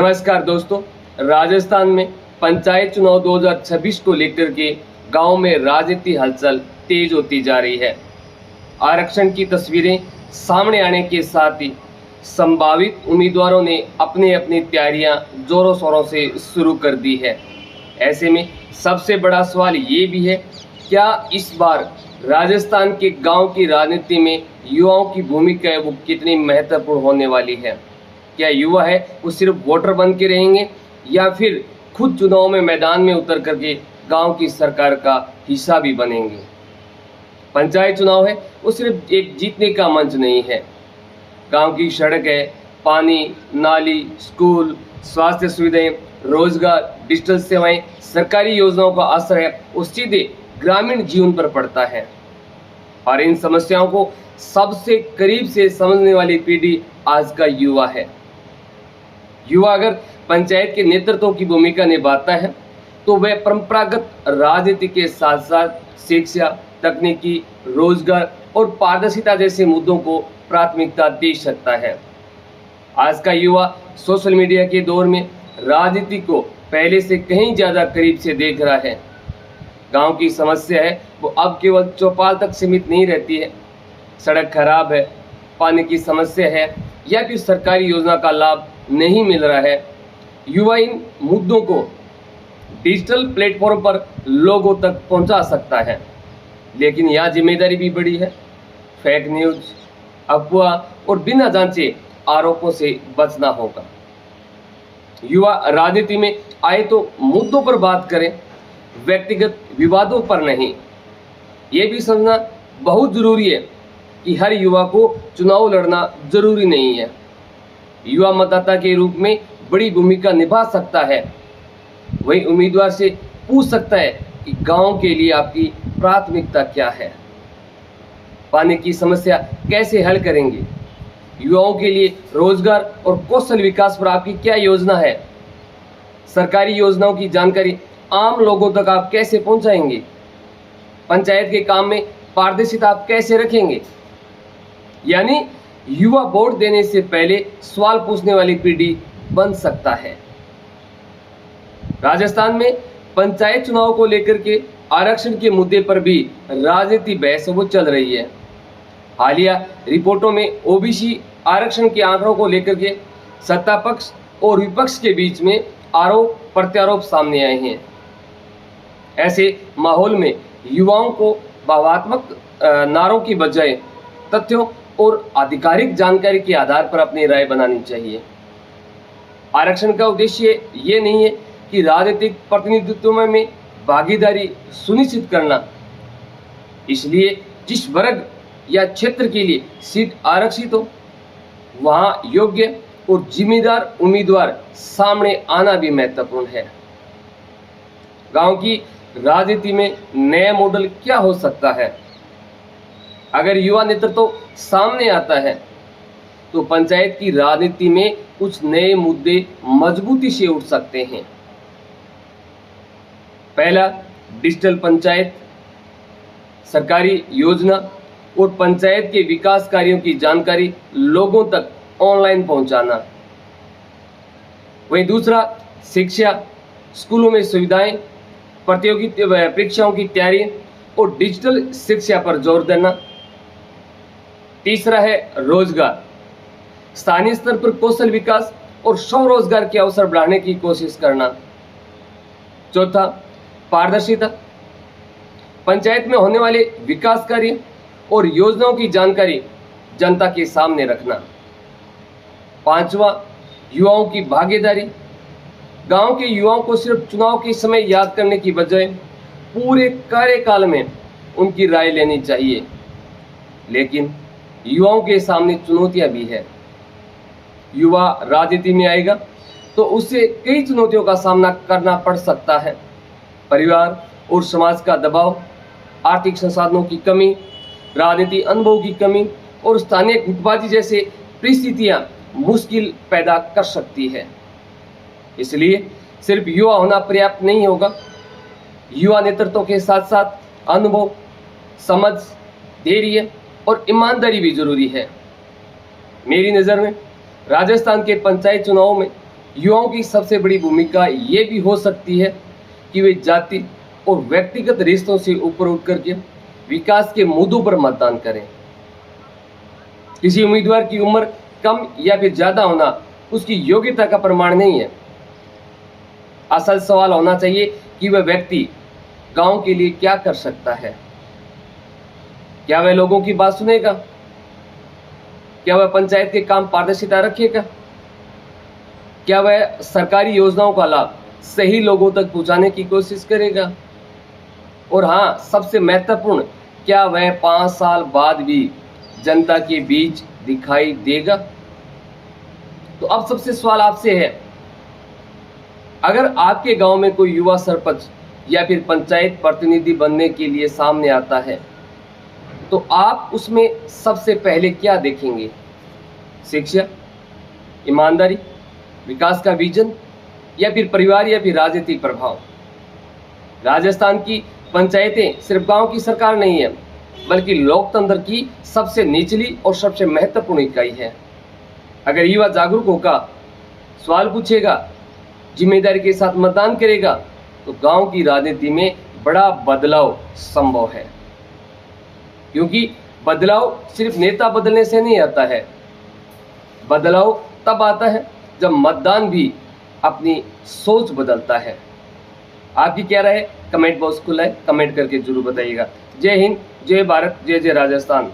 नमस्कार दोस्तों, राजस्थान में पंचायत चुनाव 2026 को लेकर के गांव में राजनीति हलचल तेज होती जा रही है। आरक्षण की तस्वीरें सामने आने के साथ ही संभावित उम्मीदवारों ने अपनी अपनी तैयारियां जोरों शोरों से शुरू कर दी है। ऐसे में सबसे बड़ा सवाल ये भी है, क्या इस बार राजस्थान के गांव की राजनीति में युवाओं की भूमिका है वो कितनी महत्वपूर्ण होने वाली है। क्या युवा है वो सिर्फ वोटर बन के रहेंगे या फिर खुद चुनाव में मैदान में उतर करके गांव की सरकार का हिस्सा भी बनेंगे। पंचायत चुनाव है वो सिर्फ एक जीतने का मंच नहीं है। गांव की सड़क है, पानी, नाली, स्कूल, स्वास्थ्य सुविधाएं, रोजगार, डिजिटल सेवाएं, सरकारी योजनाओं का असर है वो सीधे ग्रामीण जीवन पर पड़ता है। और इन समस्याओं को सबसे करीब से समझने वाली पीढ़ी आज का युवा है। युवा अगर पंचायत के नेतृत्व की भूमिका निभाता है तो वह परंपरागत राजनीति के साथ साथ शिक्षा, तकनीकी, रोजगार और पारदर्शिता जैसे मुद्दों को प्राथमिकता दे सकता है। आज का युवा सोशल मीडिया के दौर में राजनीति को पहले से कहीं ज्यादा करीब से देख रहा है। गांव की समस्या है वो अब केवल चौपाल तक सीमित नहीं रहती है। सड़क खराब है, पानी की समस्या है या फिर सरकारी योजना का लाभ नहीं मिल रहा है। युवा इन मुद्दों को डिजिटल प्लेटफॉर्म पर लोगों तक पहुंचा सकता है, लेकिन यह जिम्मेदारी भी बड़ी है। फेक न्यूज, अफवाह और बिना जांचे आरोपों से बचना होगा। युवा राजनीति में आए तो मुद्दों पर बात करें, व्यक्तिगत विवादों पर नहीं। ये भी समझना बहुत जरूरी है कि हर युवा को चुनाव लड़ना जरूरी नहीं है। युवा मतदाता के रूप में बड़ी भूमिका निभा सकता है। वही उम्मीदवार से पूछ सकता है कि गांव के लिए आपकी प्राथमिकता क्या है, पानी की समस्या कैसे हल करेंगे, युवाओं के लिए रोजगार और कौशल विकास पर आपकी क्या योजना है, सरकारी योजनाओं की जानकारी आम लोगों तक आप कैसे पहुंचाएंगे, पंचायत के काम में पारदर्शिता आप कैसे रखेंगे। यानी युवा वोट देने से पहले सवाल पूछने वाली पीढ़ी बन सकता है। राजस्थान में पंचायत चुनाव को लेकर के आरक्षण के मुद्दे पर भी राजनीति बहस वो चल रही है। हालिया रिपोर्टों में ओबीसी आरक्षण के आंकड़ों को लेकर के सत्ता पक्ष और विपक्ष के बीच में आरोप प्रत्यारोप सामने आए हैं। ऐसे माहौल में युवाओं को भावात्मक नारों की बजाय तथ्यों और आधिकारिक जानकारी के आधार पर अपनी राय बनानी चाहिए। आरक्षण का उद्देश्य ये नहीं है कि राजनीतिक प्रतिनिधित्व में भागीदारी सुनिश्चित करना। इसलिए जिस वर्ग या क्षेत्र के लिए सीट आरक्षित हो वहां योग्य और जिम्मेदार उम्मीदवार सामने आना भी महत्वपूर्ण है। गांव की राजनीति में नया मॉडल क्या हो सकता है? अगर युवा नेतृत्व सामने आता है तो पंचायत की राजनीति में कुछ नए मुद्दे मजबूती से उठ सकते हैं। पहला, डिजिटल पंचायत, सरकारी योजना और पंचायत के विकास कार्यों की जानकारी लोगों तक ऑनलाइन पहुंचाना। वहीं दूसरा, शिक्षा, स्कूलों में सुविधाएं, प्रतियोगी परीक्षाओं की तैयारी और डिजिटल शिक्षा पर जोर देना। तीसरा है रोजगार, स्थानीय स्तर पर कौशल विकास और स्वरोजगार के अवसर बढ़ाने की कोशिश करना। चौथा, पारदर्शिता, पंचायत में होने वाले विकास कार्य और योजनाओं की जानकारी जनता के सामने रखना। पांचवा, युवाओं की भागीदारी, गांव के युवाओं को सिर्फ चुनाव के समय याद करने की बजाय पूरे कार्यकाल में उनकी राय लेनी चाहिए। लेकिन युवाओं के सामने चुनौतियां भी है। युवा राजनीति में आएगा तो उसे कई चुनौतियों का सामना करना पड़ सकता है। परिवार और समाज का दबाव, आर्थिक संसाधनों की कमी, राजनीति अनुभव की कमी और स्थानीय गुटबाजी जैसे परिस्थितियां मुश्किल पैदा कर सकती है। इसलिए सिर्फ युवा होना पर्याप्त नहीं होगा। युवा नेतृत्व के साथ साथ अनुभव, समझ, धैर्य और ईमानदारी भी जरूरी है। मेरी नज़र में राजस्थान के पंचायत चुनावों में युवाओं की सबसे बड़ी भूमिका ये भी हो सकती है कि वे जाति और व्यक्तिगत रिश्तों से ऊपर उठ करके विकास के मुद्दों पर मतदान करें। किसी उम्मीदवार की उम्र कम या फिर ज्यादा होना उसकी योग्यता का प्रमाण नहीं है। असल सवाल होना चाहिए कि वह व्यक्ति गांव के लिए क्या कर सकता है। क्या वह लोगों की बात सुनेगा? क्या वह पंचायत के काम पारदर्शिता रखेगा? क्या वह सरकारी योजनाओं का लाभ सही लोगों तक पहुंचाने की कोशिश करेगा? और हाँ, सबसे महत्वपूर्ण, क्या वह 5 साल बाद भी जनता के बीच दिखाई देगा? तो अब सबसे सवाल आपसे है, अगर आपके गांव में कोई युवा सरपंच या फिर पंचायत प्रतिनिधि बनने के लिए सामने आता है तो आप उसमें सबसे पहले क्या देखेंगे? शिक्षा, ईमानदारी, विकास का विजन, या फिर परिवार या फिर राजनीतिक प्रभाव? राजस्थान की पंचायतें सिर्फ गांव की सरकार नहीं है, बल्कि लोकतंत्र की सबसे निचली और सबसे महत्वपूर्ण इकाई है। अगर युवा जागरूक होगा, सवाल पूछेगा, जिम्मेदारी के साथ मतदान करेगा तो गांव की राजनीति में बड़ा बदलाव संभव है। क्योंकि बदलाव सिर्फ नेता बदलने से नहीं आता है, बदलाव तब आता है जब मतदान भी अपनी सोच बदलता है। आपकी क्या राय है? कमेंट बॉक्स खुला है, कमेंट करके जरूर बताइएगा। जय हिंद, जय भारत, जय जय राजस्थान।